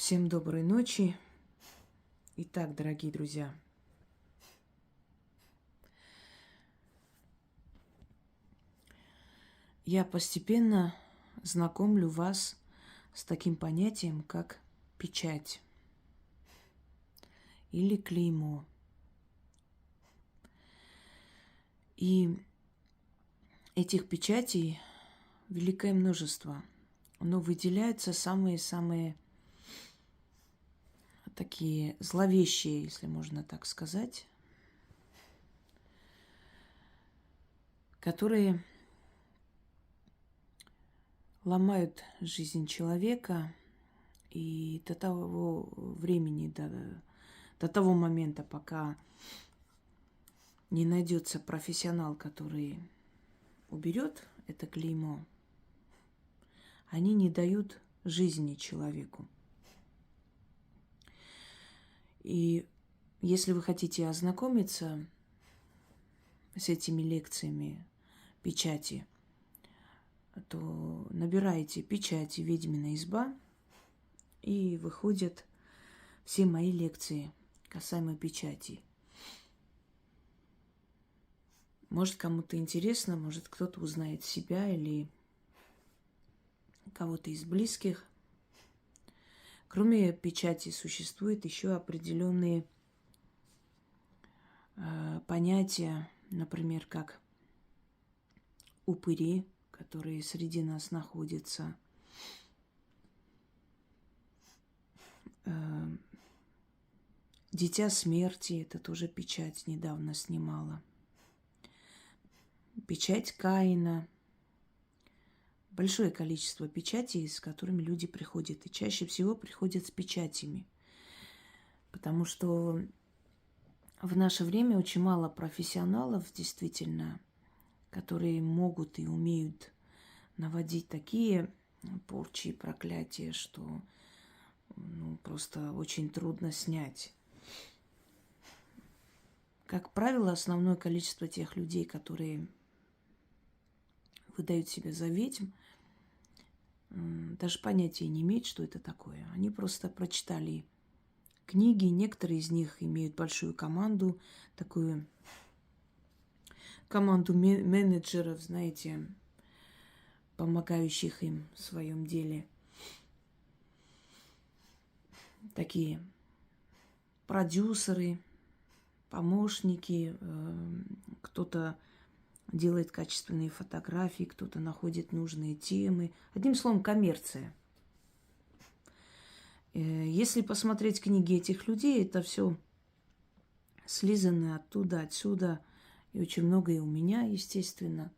Всем доброй ночи. Итак, дорогие друзья, я постепенно знакомлю вас с таким понятием, как печать или клеймо. И этих печатей великое множество, но выделяются самые-самые такие зловещие, если можно так сказать, которые ломают жизнь человека и до того времени, до того момента, пока не найдется профессионал, который уберет это клеймо, они не дают жизни человеку. И если вы хотите ознакомиться с этими лекциями печати, то набираете печати «Ведьмина изба», и выходят все мои лекции касаемо печати. Может, кому-то интересно, может, кто-то узнает себя или кого-то из близких. Кроме печати существуют еще определенные понятия, например, как упыри, которые среди нас находятся, дитя смерти, это тоже печать недавно снимала, печать Каина. Большое количество печатей, с которыми люди приходят. И чаще всего приходят с печатями. Потому что в наше время очень мало профессионалов, действительно, которые могут и умеют наводить такие порчи и проклятия, что просто очень трудно снять. Как правило, основное количество тех людей, которые выдают себя за ведьм, даже понятия не имеют, что это такое. Они просто прочитали книги, некоторые из них имеют большую команду, такую команду менеджеров, знаете, помогающих им в своем деле. Такие продюсеры, помощники, кто-то делает качественные фотографии, кто-то находит нужные темы. Одним словом, коммерция. Если посмотреть книги этих людей, это все слизано оттуда, отсюда. И очень многое у меня, естественно.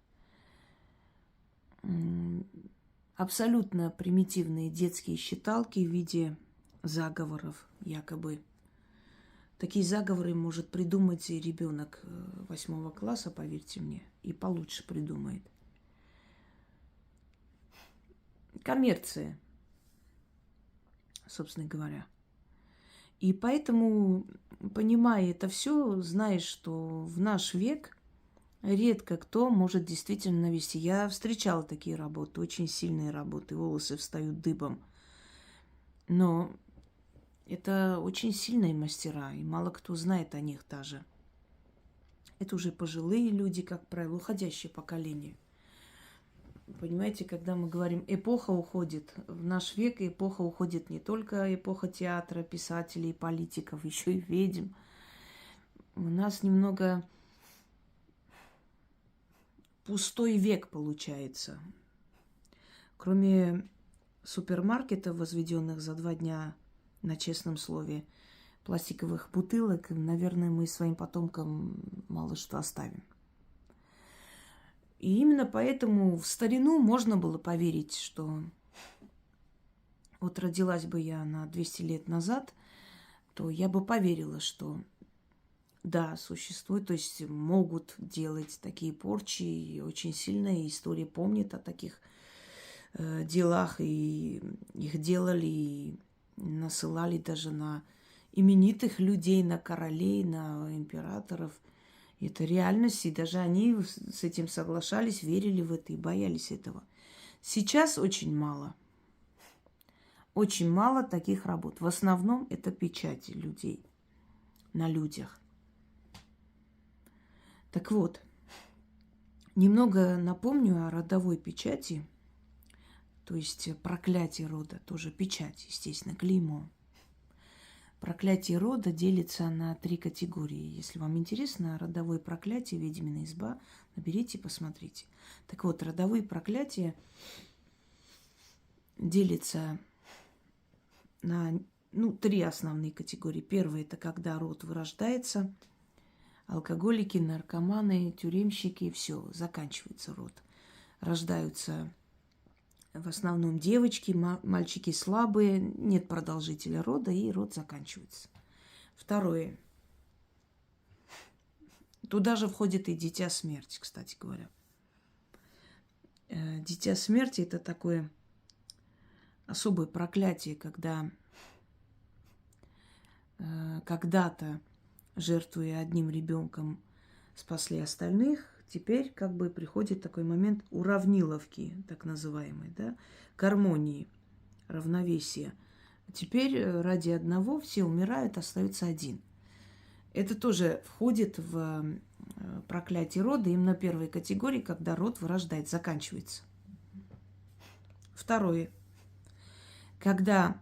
Абсолютно примитивные детские считалки в виде заговоров, якобы. Такие заговоры может придумать и ребенок 8 класса, поверьте мне, и получше придумает. Коммерция, собственно говоря. И поэтому, понимая это все, знаешь, что в наш век редко кто может действительно навести. Я встречала такие работы, очень сильные работы, волосы встают дыбом. Но это очень сильные мастера, и мало кто знает о них даже. Это уже пожилые люди, как правило, уходящее поколение. Понимаете, когда мы говорим, эпоха уходит, в наш век эпоха уходит не только эпоха театра, писателей, политиков, еще и ведьм. У нас немного пустой век получается. Кроме супермаркетов, возведенных за 2 дня на честном слове, пластиковых бутылок, наверное, мы своим потомкам мало что оставим. И именно поэтому в старину можно было поверить, что вот родилась бы я на 200 лет назад, то я бы поверила, что да, существует, то есть могут делать такие порчи, и очень сильная история помнит о таких делах, и их делали, и насылали даже на именитых людей, на королей, на императоров. Это реальность, и даже они с этим соглашались, верили в это и боялись этого. Сейчас очень мало. Очень мало таких работ. В основном это печати людей на людях. Так вот, немного напомню о родовой печати, то есть проклятие рода, тоже печать, естественно, клеймо. Проклятие рода делится на 3 категории. Если вам интересно, родовое проклятие, ведьмина изба, наберите, посмотрите. Так вот, родовые проклятия делятся на 3 основные категории. Первая – это когда род вырождается, алкоголики, наркоманы, тюремщики, все, заканчивается род. Рождаются в основном девочки, мальчики слабые, нет продолжителя рода, и род заканчивается. Второе. Туда же входит и дитя смерти, кстати говоря. Дитя смерти – это такое особое проклятие, когда когда-то, жертвуя одним ребенком, спасли остальных, теперь как бы приходит такой момент уравниловки, так называемой, да, гармонии, равновесия. Теперь ради одного все умирают, остается один. Это тоже входит в проклятие рода, именно первой категории, когда род вырождает, заканчивается. Второе. Когда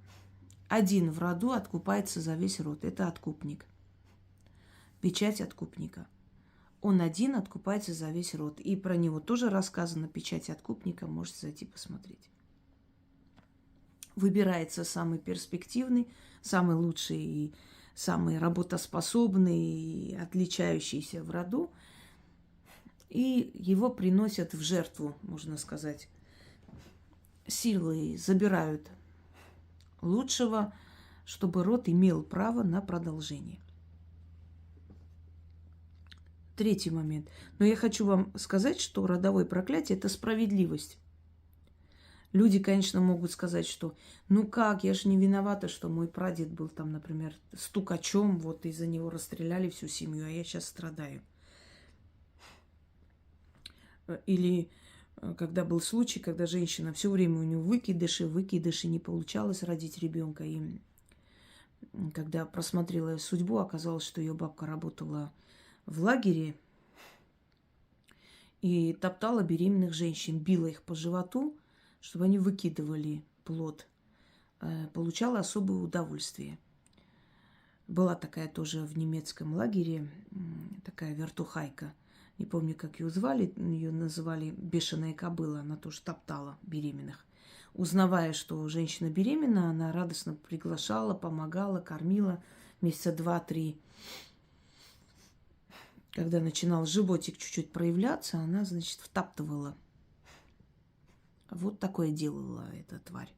один в роду откупается за весь род. Это откупник. Печать откупника. Он один откупается за весь род. И про него тоже рассказано, печать откупника, можете зайти посмотреть. Выбирается самый перспективный, самый лучший и самый работоспособный, и отличающийся в роду. И его приносят в жертву, можно сказать. Силой забирают лучшего, чтобы род имел право на продолжение. Третий момент. Но я хочу вам сказать, что родовое проклятие – это справедливость. Люди, конечно, могут сказать, что ну как, я же не виновата, что мой прадед был там, например, стукачом, вот из-за него расстреляли всю семью, а я сейчас страдаю. Или когда был случай, когда женщина все время у нее выкидыши, не получалось родить ребенка. И когда просмотрела судьбу, оказалось, что ее бабка работала в лагере и топтала беременных женщин, била их по животу, чтобы они выкидывали плод. Получала особое удовольствие. Была такая тоже в немецком лагере, такая вертухайка. Не помню, как ее звали, ее называли бешеная кобыла, она тоже топтала беременных. Узнавая, что женщина беременна, она радостно приглашала, помогала, кормила месяца 2-3. Когда начинал животик чуть-чуть проявляться, она, значит, втаптывала. Вот такое делала эта тварь.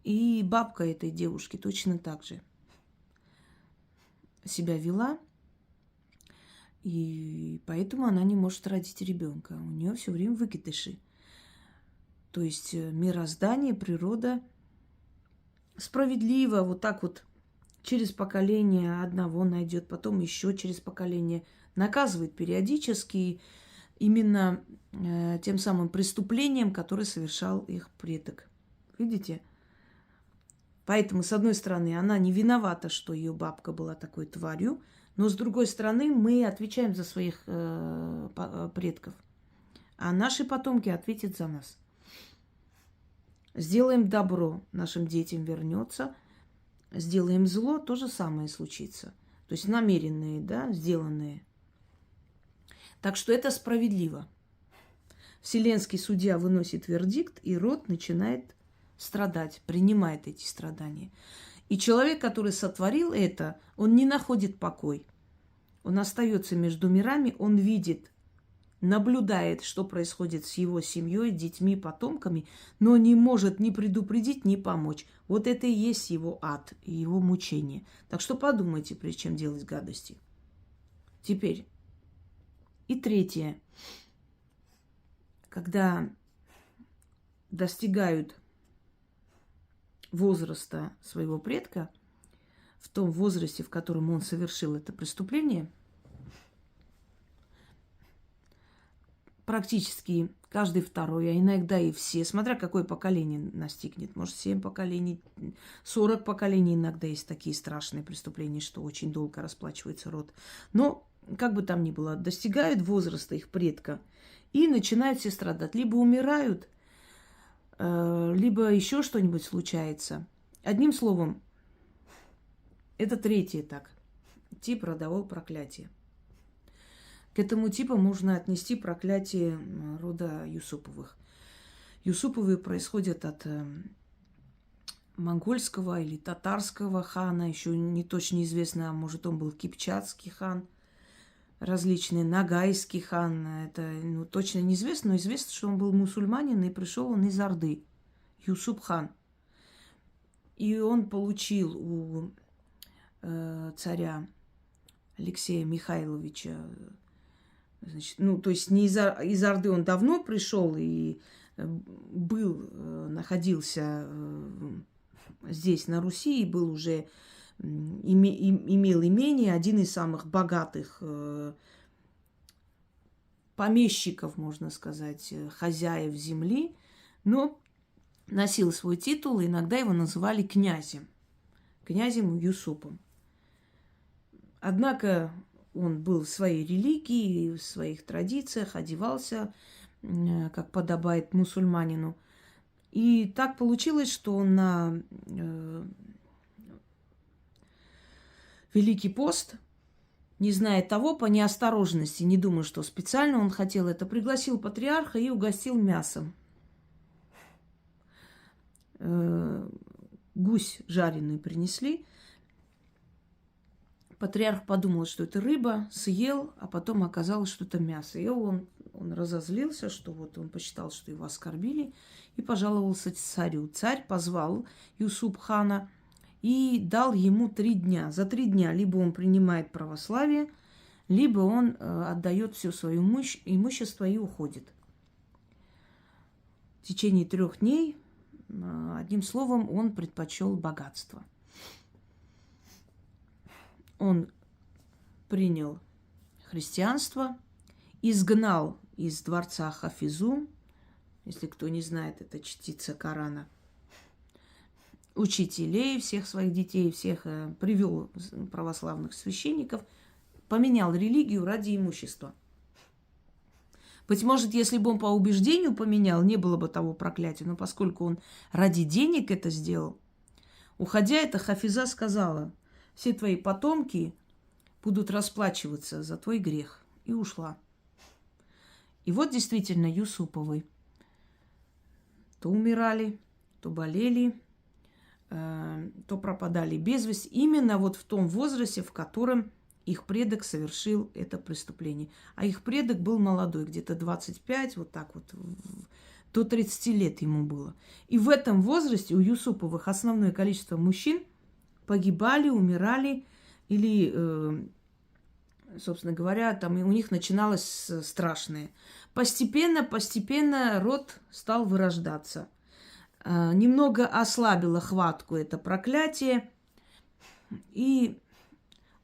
И бабка этой девушки точно так же себя вела. И поэтому она не может родить ребенка. У нее все время выкидыши. То есть мироздание, природа справедливо вот так вот через поколение одного найдет, потом еще через поколение наказывает периодически именно тем самым преступлением, которое совершал их предок. Видите? Поэтому, с одной стороны, она не виновата, что ее бабка была такой тварью, но с другой стороны, мы отвечаем за своих предков, а наши потомки ответят за нас. Сделаем добро, нашим детям вернется. Сделаем зло, то же самое случится. То есть намеренные, да, сделанные. Так что это справедливо. Вселенский судья выносит вердикт, и род начинает страдать, принимает эти страдания. И человек, который сотворил это, он не находит покой. Он остается между мирами, он видит, наблюдает, что происходит с его семьей, детьми, потомками, но не может ни предупредить, ни помочь. Вот это и есть его ад, и его мучение. Так что подумайте, прежде чем делать гадости. Теперь. И третье. Когда достигают возраста своего предка, в том возрасте, в котором он совершил это преступление, практически каждый второй, а иногда и все, смотря какое поколение настигнет. Может, 7 поколений, 40 поколений иногда есть такие страшные преступления, что очень долго расплачивается род. Но, как бы там ни было, достигают возраста их предка и начинают все страдать. Либо умирают, либо еще что-нибудь случается. Одним словом, это третий так, тип родового проклятия. К этому типу можно отнести проклятие рода Юсуповых. Юсуповы происходят от монгольского или татарского хана, еще не точно известно, а может он был кипчакский хан, различные, нагайский хан, это точно неизвестно, но известно, что он был мусульманин и пришел он из Орды, Юсуп хан. И он получил у царя Алексея Михайловича, значит, то есть не из Орды он давно пришел и находился здесь, на Руси, и был уже, имел имение, один из самых богатых помещиков, можно сказать, хозяев земли, но носил свой титул, и иногда его называли князем Юсупом. Однако он был в своей религии, в своих традициях, одевался, как подобает мусульманину. И так получилось, что он на Великий пост, не зная того, по неосторожности, не думаю, что специально он хотел это, пригласил патриарха и угостил мясом. Гусь жареный принесли. Патриарх подумал, что это рыба, съел, а потом оказалось, что это мясо. И он разозлился, что вот он посчитал, что его оскорбили, и пожаловался царю. Царь позвал Юсуп хана и дал ему 3 дня. За 3 дня либо он принимает православие, либо он отдает все свое имущество и уходит. В течение 3 дней, одним словом, он предпочел богатство. Он принял христианство, изгнал из дворца Хафизу, если кто не знает, это частица Корана, учителей, всех своих детей, всех привел православных священников, поменял религию ради имущества. Быть может, если бы он по убеждению поменял, не было бы того проклятия, но поскольку он ради денег это сделал, уходя, эта Хафиза сказала: все твои потомки будут расплачиваться за твой грех. И ушла. И вот действительно Юсуповы то умирали, то болели, то пропадали без вести. Именно вот в том возрасте, в котором их предок совершил это преступление. А их предок был молодой, где-то 25, вот так вот, до 30 лет ему было. И в этом возрасте у Юсуповых основное количество мужчин погибали, умирали, или, собственно говоря, там у них начиналось страшное. Постепенно род стал вырождаться. Немного ослабило хватку это проклятие, и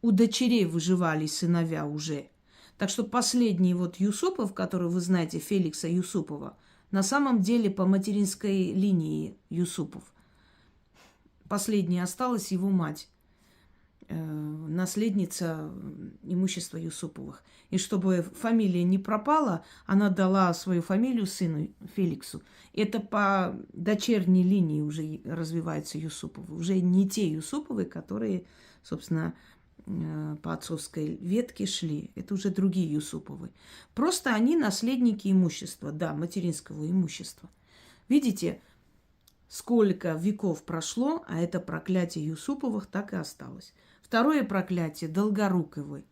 у дочерей выживали сыновья уже. Так что последний вот Юсупов, который вы знаете, Феликса Юсупова, на самом деле по материнской линии Юсупов. Последней осталась его мать, наследница имущества Юсуповых. И чтобы фамилия не пропала, она дала свою фамилию сыну Феликсу. Это по дочерней линии уже развиваются Юсуповы. Уже не те Юсуповы, которые, собственно, по отцовской ветке шли. Это уже другие Юсуповы. Просто они наследники имущества, да, материнского имущества. Видите, сколько веков прошло, а это проклятие Юсуповых так и осталось. Второе проклятие – Долгоруковы.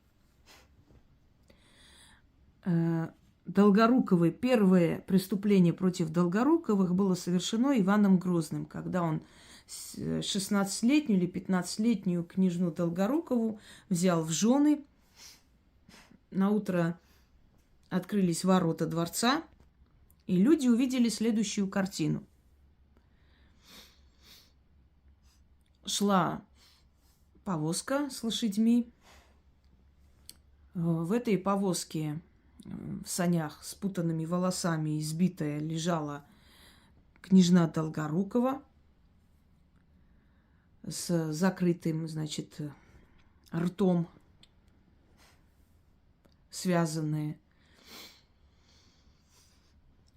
Долгоруковы, первое преступление против Долгоруковых было совершено Иваном Грозным, когда он 16-летнюю или 15-летнюю княжну Долгорукову взял в жены. Наутро открылись ворота дворца, и люди увидели следующую картину. Шла повозка с лошадьми. В этой повозке в санях с путанными волосами, избитая, лежала княжна Долгорукова с закрытым, значит, ртом, связанные.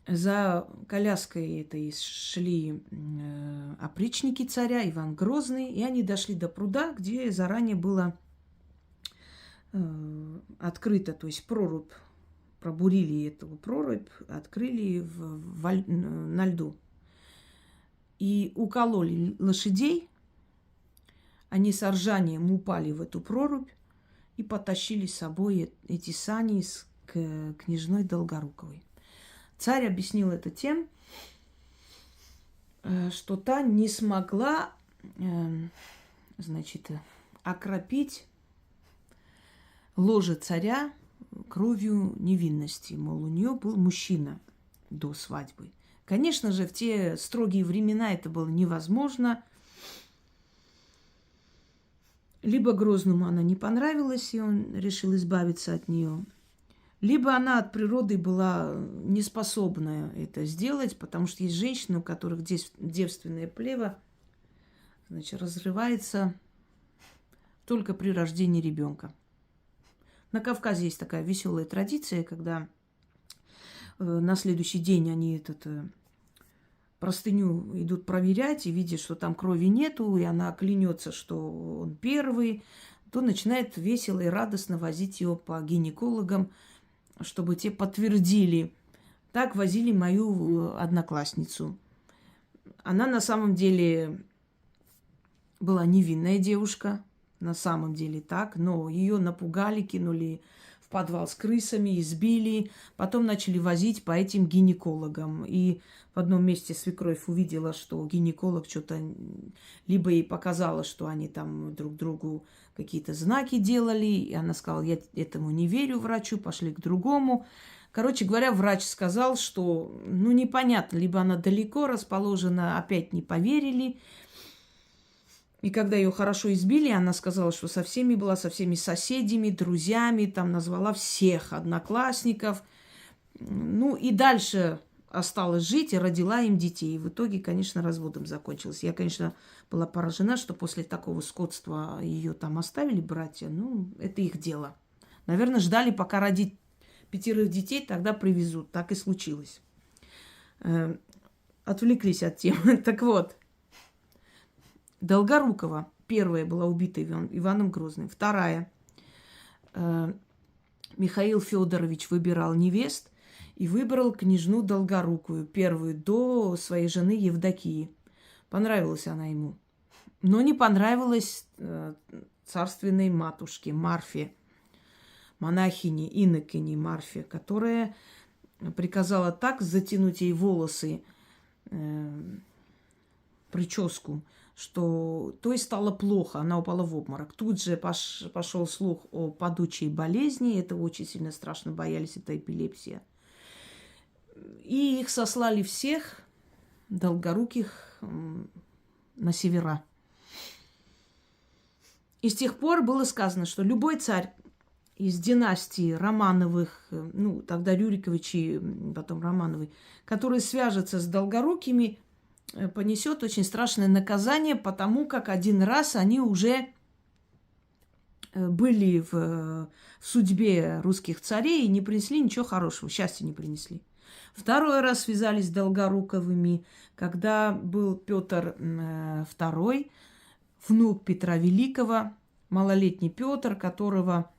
За коляской этой шли опричники царя, Иван Грозный, и они дошли до пруда, где заранее было открыто, то есть прорубь, пробурили эту прорубь, открыли на льду. И укололи лошадей, они с ржанием упали в эту прорубь и потащили с собой эти сани к княжной Долгоруковой. Царь объяснил это тем, что та не смогла, значит, окропить ложе царя кровью невинности. Мол, у нее был мужчина до свадьбы. Конечно же, в те строгие времена это было невозможно. Либо Грозному она не понравилась, и он решил избавиться от нее, либо она от природы была не способна это сделать, потому что есть женщины, у которых девственное плево, значит, разрывается только при рождении ребенка. На Кавказе есть такая веселая традиция, когда на следующий день они простыню идут проверять и видят, что там крови нету, и она клянется, что он первый, то начинает весело и радостно возить ее по гинекологам, чтобы те подтвердили. Так возили мою одноклассницу. Она на самом деле была невинная девушка, на самом деле так, но ее напугали, кинули в подвал с крысами, избили, потом начали возить по этим гинекологам. И в одном месте свекровь увидела, что гинеколог что-то, либо ей показалось, что они там друг другу какие-то знаки делали, и она сказала: я этому не верю, врачу, пошли к другому. Короче говоря, врач сказал, что, непонятно, либо она далеко расположена, опять не поверили. И когда ее хорошо избили, она сказала, что со всеми была, со всеми соседями, друзьями, там назвала всех одноклассников. И дальше осталась жить и родила им детей. И в итоге, конечно, разводом закончилось. Я, конечно, была поражена, что после такого скотства ее там оставили братья. Это их дело. Наверное, ждали, пока родит 5 детей, тогда привезут. Так и случилось. Отвлеклись от темы. Так вот, Долгорукова первая была убита Иваном Грозным. Вторая. Михаил Федорович выбирал невест и выбрал княжну Долгорукую, первую, до своей жены Евдокии. Понравилась она ему. Но не понравилась царственной матушке Марфе, монахине, инокине Марфе, которая приказала так затянуть ей волосы, прическу, что той стало плохо, она упала в обморок. Тут же пошел слух о падучей болезни, этого очень сильно страшно боялись, это эпилепсия. И их сослали всех, долгоруких, на севера. И с тех пор было сказано, что любой царь из династии Романовых, тогда Рюриковичи, потом Романовы, который свяжется с Долгорукими, понесет очень страшное наказание, потому как один раз они уже были в судьбе русских царей и не принесли ничего хорошего, счастья не принесли. Второй раз связались с Долгоруковыми, когда был Петр II, внук Петра Великого, малолетний Петр, которого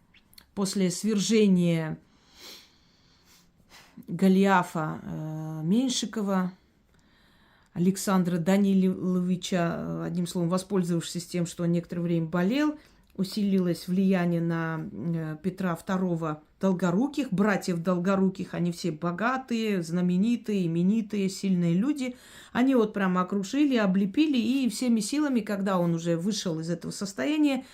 после свержения Голиафа Меньшикова, Александра Даниловича, одним словом, воспользовавшись тем, что он некоторое время болел, усилилось влияние на Петра II Долгоруких, братьев Долгоруких, они все богатые, знаменитые, именитые, сильные люди. Они прямо окружили, облепили, и всеми силами, когда он уже вышел из этого состояния,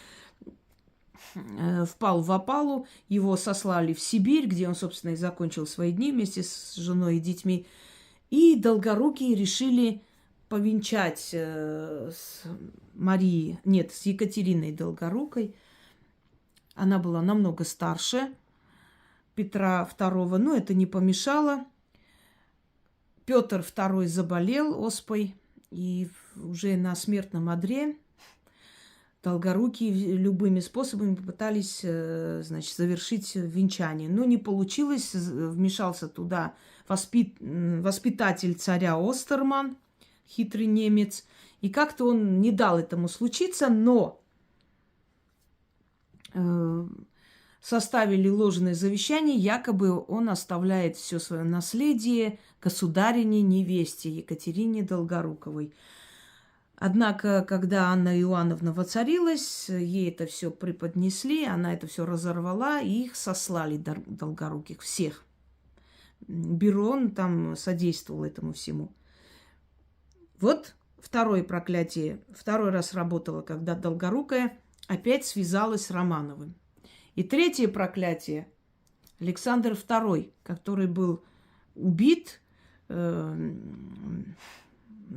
впал в опалу, его сослали в Сибирь, где он, собственно, и закончил свои дни вместе с женой и детьми. И Долгорукие решили повенчать с Екатериной Долгорукой. Она была намного старше. Петра II, но это не помешало. Петр II заболел оспой, и уже на смертном одре Долгорукие любыми способами попытались, значит, завершить венчание. Но не получилось. Вмешался туда воспитатель царя Остерман, хитрый немец. И как-то он не дал этому случиться, но составили ложное завещание, якобы он оставляет все свое наследие государине невесте Екатерине Долгоруковой. Однако, когда Анна Иоанновна воцарилась, ей это все преподнесли, она это все разорвала, и их сослали, Долгоруких, всех. Берон там содействовал этому всему. Вот второе проклятие. Второй раз работало, когда Долгорукая опять связалась с Романовым. И третье проклятие. Александр II, который был убит,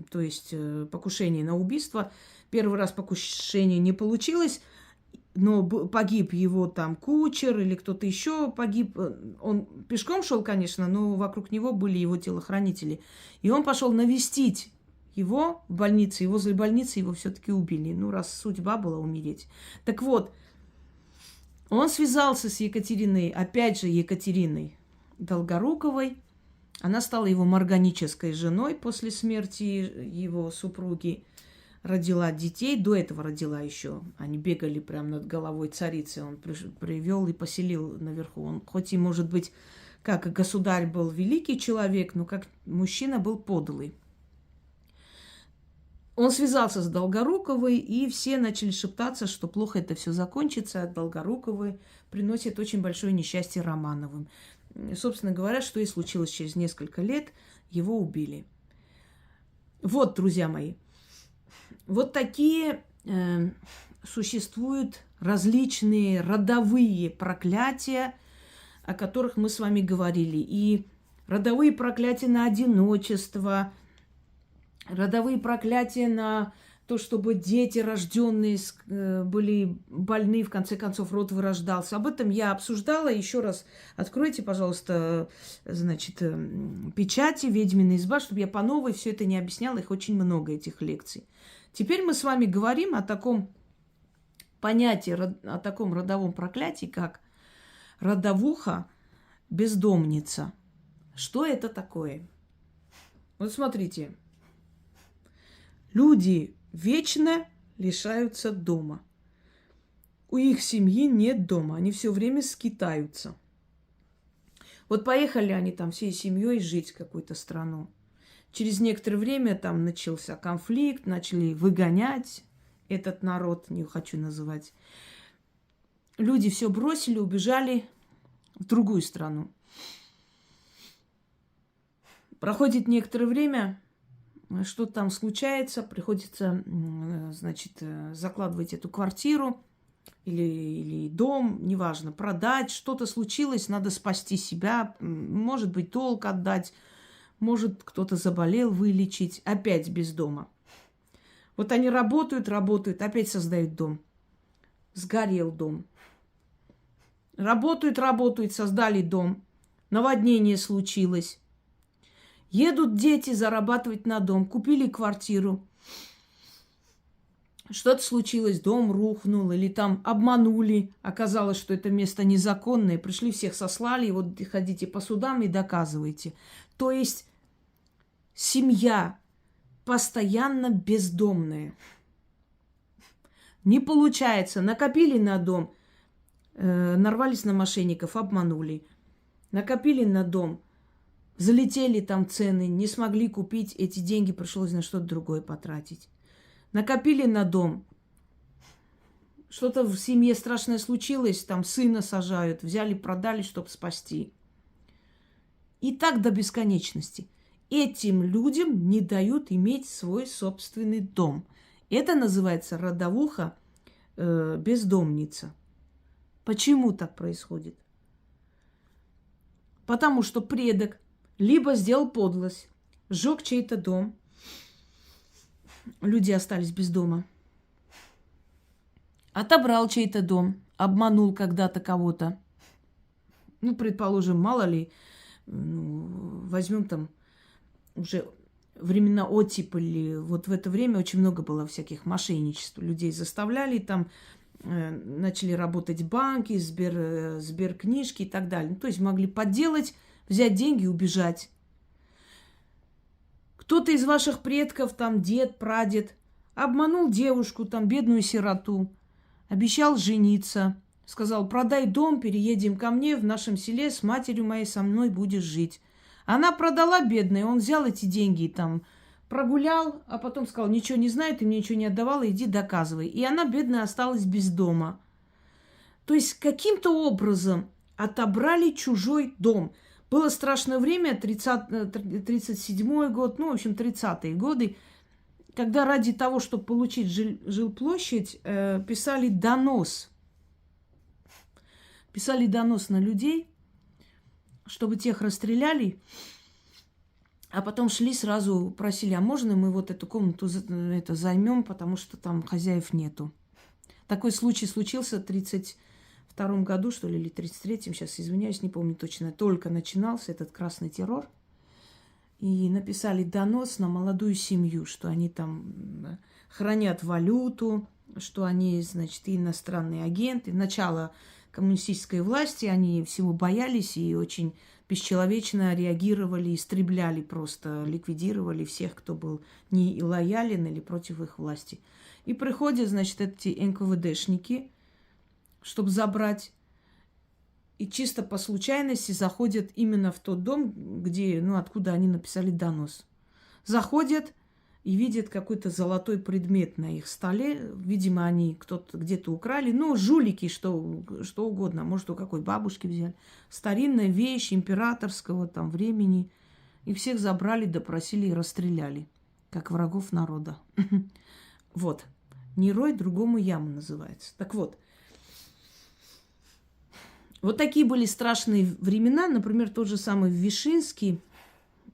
то есть покушение на убийство. Первый раз покушение не получилось, но погиб его там кучер или кто-то еще погиб. Он пешком шел, конечно, но вокруг него были его телохранители. И он пошел навестить его в больнице, и возле больницы его все-таки убили. Ну, раз судьба была умереть. Так вот, он связался с Екатериной, опять же Екатериной Долгоруковой. Она стала его морганической женой после смерти его супруги. Родила детей, до этого родила еще. Они бегали прямо над головой царицы. Он привел и поселил наверху. Он хоть и, может быть, как государь был великий человек, но как мужчина был подлый. Он связался с Долгоруковой, и все начали шептаться, что плохо это все закончится. Долгоруковой приносит очень большое несчастье Романовым. Собственно говоря, что и случилось через несколько лет, его убили. Вот, друзья мои, вот такие существуют различные родовые проклятия, о которых мы с вами говорили. И родовые проклятия на одиночество, родовые проклятия на то, чтобы дети, рожденные, были больны, в конце концов, род вырождался. Об этом я обсуждала. Еще раз откройте, пожалуйста, значит, печати «Ведьмина изба», чтобы я по новой все это не объясняла. Их очень много, этих лекций. Теперь мы с вами говорим о таком понятии, о таком родовом проклятии, как родовуха бездомница. Что это такое? Вот смотрите. Люди вечно лишаются дома. У их семьи нет дома. Они все время скитаются. Вот поехали они там всей семьей жить в какую-то страну. Через некоторое время там начался конфликт, начали выгонять этот народ, не хочу называть. Люди все бросили, убежали в другую страну. Проходит некоторое время, что-то там случается, приходится, значит, закладывать эту квартиру или дом, неважно, продать. Что-то случилось, надо спасти себя, может быть, долг отдать, может, кто-то заболел, вылечить, опять без дома. Вот они работают, опять создают дом. Сгорел дом. Работают, создали дом. Наводнение случилось. Едут дети зарабатывать на дом, купили квартиру. Что-то случилось, дом рухнул или там обманули. Оказалось, что это место незаконное. Пришли, всех сослали, и вот ходите по судам и доказывайте. То есть семья постоянно бездомная. Не получается. Накопили на дом, нарвались на мошенников, обманули. Накопили на дом, залетели там цены, не смогли купить, эти деньги пришлось на что-то другое потратить. Накопили на дом, что-то в семье страшное случилось, там сына сажают, взяли, продали, чтобы спасти. И так до бесконечности. Этим людям не дают иметь свой собственный дом. Это называется родовуха бездомница. Почему так происходит? Потому что предок либо сделал подлость, сжег чей-то дом, люди остались без дома, отобрал чей-то дом, обманул когда-то кого-то, Ну, предположим, мало ли, ну, возьмем там уже времена оттепели. Вот в это время очень много было всяких мошенничеств. Людей заставляли там, начали работать банки, сберкнижки и так далее. Ну, то есть могли подделать, взять деньги и убежать. Кто-то из ваших предков, там дед, прадед, обманул девушку, там бедную сироту, обещал жениться, сказал: продай дом, переедем ко мне в нашем селе, с матерью моей со мной будешь жить. Она продала, бедная, он взял эти деньги и там прогулял, а потом сказал: ничего не знаю, ты мне ничего не отдавала, иди доказывай. И она, бедная, осталась без дома. То есть каким-то образом отобрали чужой дом. Было страшное время, 37-й год, ну, в общем, 30-е годы, когда ради того, чтобы получить жилплощадь, писали донос. Писали донос на людей, чтобы тех расстреляли, а потом шли сразу, просили: а можно мы вот эту комнату займем, потому что там хозяев нету. Такой случай случился в 32-м году, что ли, или 33-м, сейчас извиняюсь, не помню точно. Только начинался этот красный террор. И написали донос на молодую семью, что они там хранят валюту, что они, значит, иностранные агенты. Начало коммунистической власти, они всего боялись и очень бесчеловечно реагировали, истребляли просто, ликвидировали всех, кто был не лоялен или против их власти. И приходят, значит, эти НКВДшники, чтобы забрать, и чисто по случайности заходят именно в тот дом, где, ну, откуда они написали донос. Заходят и видят какой-то золотой предмет на их столе. Видимо, они кто-то где-то украли. Ну, жулики, что угодно. Может, у какой бабушки взяли. Старинная вещь императорского там времени. И всех забрали, допросили и расстреляли. Как врагов народа. Вот. Не рой, другому яму называется. Так вот. Вот такие были страшные времена. Например, тот же самый Вишинский,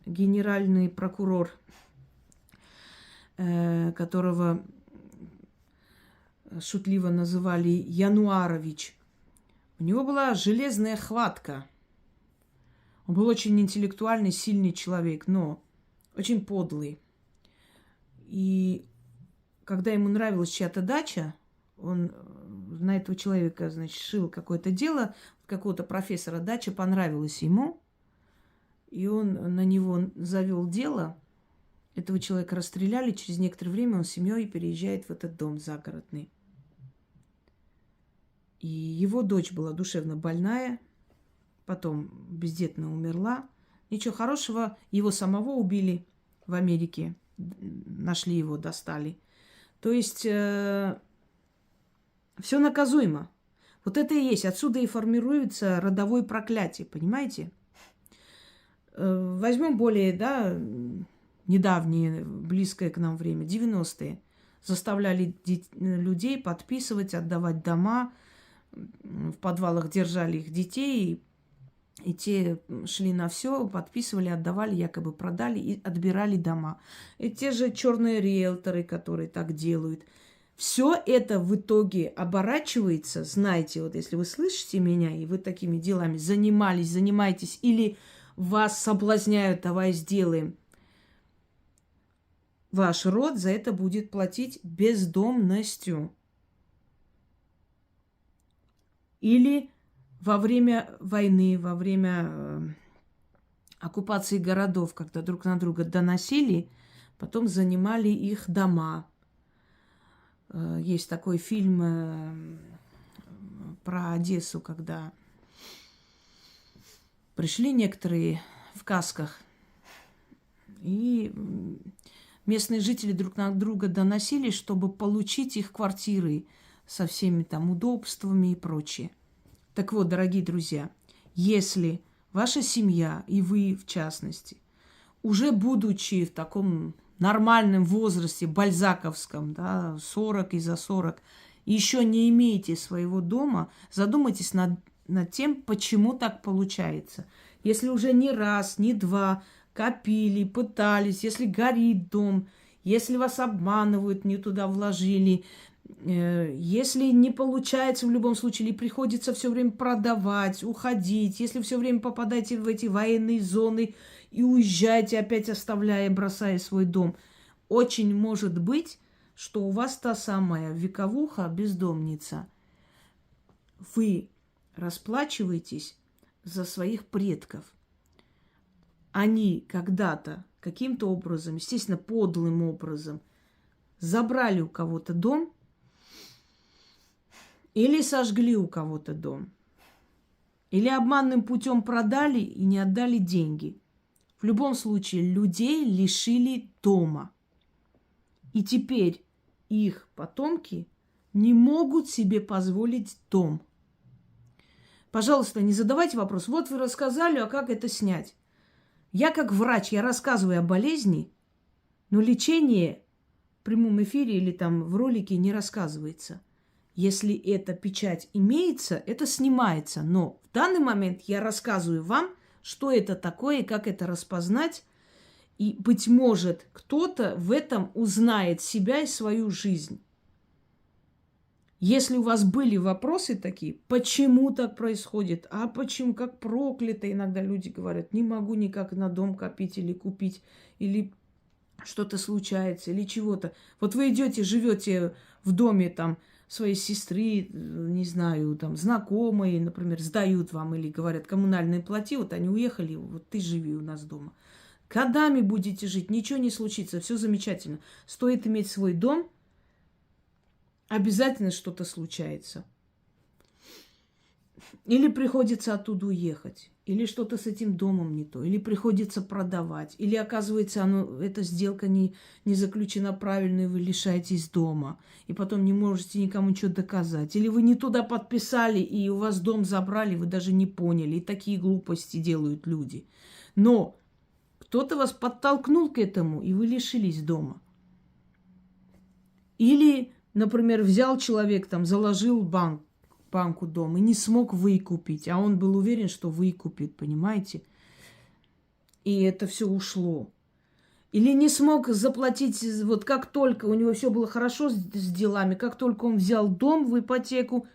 генеральный прокурор, которого шутливо называли Януарович. У него была железная хватка. Он был очень интеллектуальный, сильный человек, но очень подлый. И когда ему нравилась чья-то дача, он на этого человека, значит, шил какое-то дело, какого-то профессора, дача понравилась ему, и он на него завел дело. Этого человека расстреляли, через некоторое время он с семьей переезжает в этот дом загородный. И его дочь была душевно больная, потом бездетно умерла. Ничего хорошего, его самого убили в Америке, нашли его, достали. То есть все наказуемо. Вот это и есть. Отсюда и формируется родовое проклятие, понимаете? Возьмем более, недавнее, близкое к нам время, 90-е. Заставляли людей подписывать, отдавать дома. В подвалах держали их детей. И те шли на все, подписывали, отдавали, якобы продали и отбирали дома. И те же черные риэлторы, которые так делают. Все это в итоге оборачивается, знаете, вот если вы слышите меня, и вы такими делами занимаетесь, или вас соблазняют: давай сделаем, ваш род за это будет платить бездомностью. Или во время войны, во время оккупации городов, когда друг на друга доносили, потом занимали их дома. Есть такой фильм про Одессу, когда пришли некоторые в касках, и местные жители друг на друга доносили, чтобы получить их квартиры со всеми там удобствами и прочее. Так вот, дорогие друзья, если ваша семья, и вы в частности, уже будучи в таком нормальном возрасте, бальзаковском, 40 и за 40, еще не имеете своего дома, задумайтесь над тем, почему так получается. Если уже не раз, не два копили, пытались, если горит дом, если вас обманывают, не туда вложили, Если не получается в любом случае, или приходится все время продавать, уходить, если все время попадаете в эти военные зоны и уезжаете, опять оставляя, бросая свой дом, очень может быть, что у вас та самая вековуха, бездомница. Вы расплачиваетесь за своих предков. Они когда-то каким-то образом, естественно, подлым образом, забрали у кого-то дом или сожгли у кого-то дом, или обманным путем продали и не отдали деньги. В любом случае, людей лишили дома. И теперь их потомки не могут себе позволить дом. Пожалуйста, не задавайте вопрос. Вот вы рассказали, а как это снять? Я как врач, я рассказываю о болезни, но лечение в прямом эфире или там в ролике не рассказывается. Если эта печать имеется, это снимается. Но в данный момент я рассказываю вам, что это такое и как это распознать. И, быть может, кто-то в этом узнает себя и свою жизнь. Если у вас были вопросы такие, почему так происходит, а почему, как проклято, иногда люди говорят, не могу никак на дом копить или купить, или что-то случается, или чего-то. Вот вы идете, живете в доме там своей сестры, не знаю, там знакомые, например, сдают вам или говорят, коммунальные плати, вот они уехали, вот ты живи у нас дома. Годами будете жить, ничего не случится, все замечательно. Стоит иметь свой дом, обязательно что-то случается. Или приходится оттуда уехать, или что-то с этим домом не то, или приходится продавать, или оказывается, эта сделка не заключена правильно, и вы лишаетесь дома, и потом не можете никому ничего доказать. Или вы не туда подписали, и у вас дом забрали, вы даже не поняли. И такие глупости делают люди. Но кто-то вас подтолкнул к этому, и вы лишились дома. Или, например, взял человек, там, заложил банку дом и не смог выкупить, а он был уверен, что выкупит, понимаете? И это все ушло. Или не смог заплатить, вот как только у него все было хорошо с делами, как только он взял дом в ипотеку,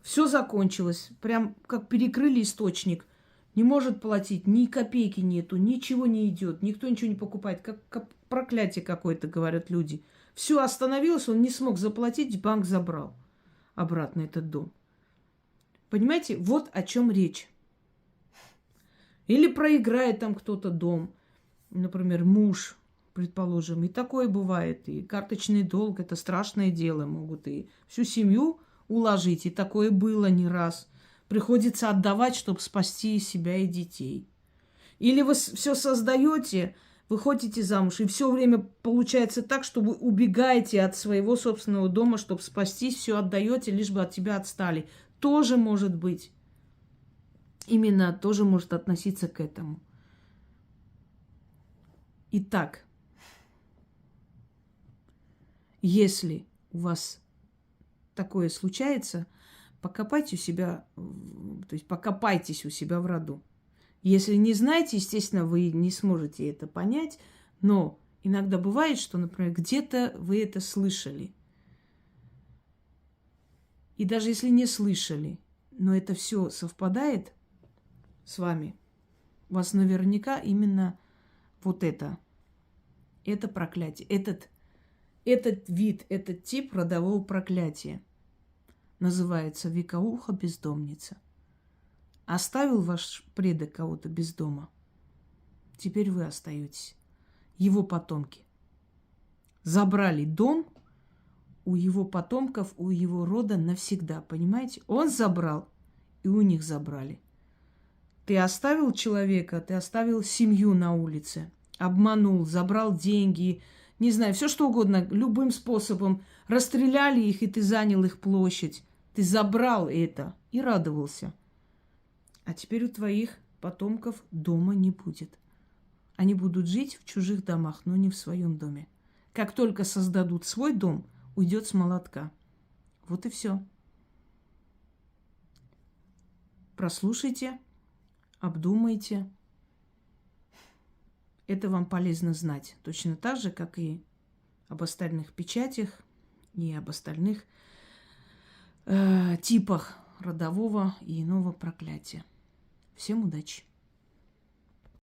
все закончилось. Прям как перекрыли источник. Не может платить, ни копейки нету, ничего не идет, никто ничего не покупает. Как проклятие какое-то, говорят люди. Все остановилось, он не смог заплатить, банк забрал обратно этот дом. Понимаете, вот о чем речь. Или проиграет там кто-то дом, например, муж, предположим, и такое бывает. И карточный долг – это страшное дело, могут и всю семью уложить, и такое было не раз. Приходится отдавать, чтобы спасти себя и детей. Или вы все создаете, выходите замуж, и все время получается так, что вы убегаете от своего собственного дома, чтобы спастись, все отдаете, лишь бы от тебя отстали. Тоже может быть. Именно тоже может относиться к этому. Итак, если у вас такое случается, покопайте у себя, то есть покопайтесь у себя в роду. Если не знаете, естественно, вы не сможете это понять, но иногда бывает, что, например, где-то вы это слышали. И даже если не слышали, но это все совпадает с вами, у вас наверняка именно вот это проклятие, этот вид, этот тип родового проклятия называется вековуха бездомница. Оставил ваш предок кого-то без дома, теперь вы остаетесь, его потомки. Забрали дом у его потомков, у его рода навсегда, понимаете? Он забрал, и у них забрали. Ты оставил человека, ты оставил семью на улице, обманул, забрал деньги, не знаю, все что угодно, любым способом. Расстреляли их, и ты занял их площадь. Ты забрал это и радовался. А теперь у твоих потомков дома не будет. Они будут жить в чужих домах, но не в своем доме. Как только создадут свой дом, уйдет с молотка. Вот и все. Прослушайте, обдумайте. Это вам полезно знать. Точно так же, как и об остальных печатях и об остальных типах родового и иного проклятия. Всем удачи!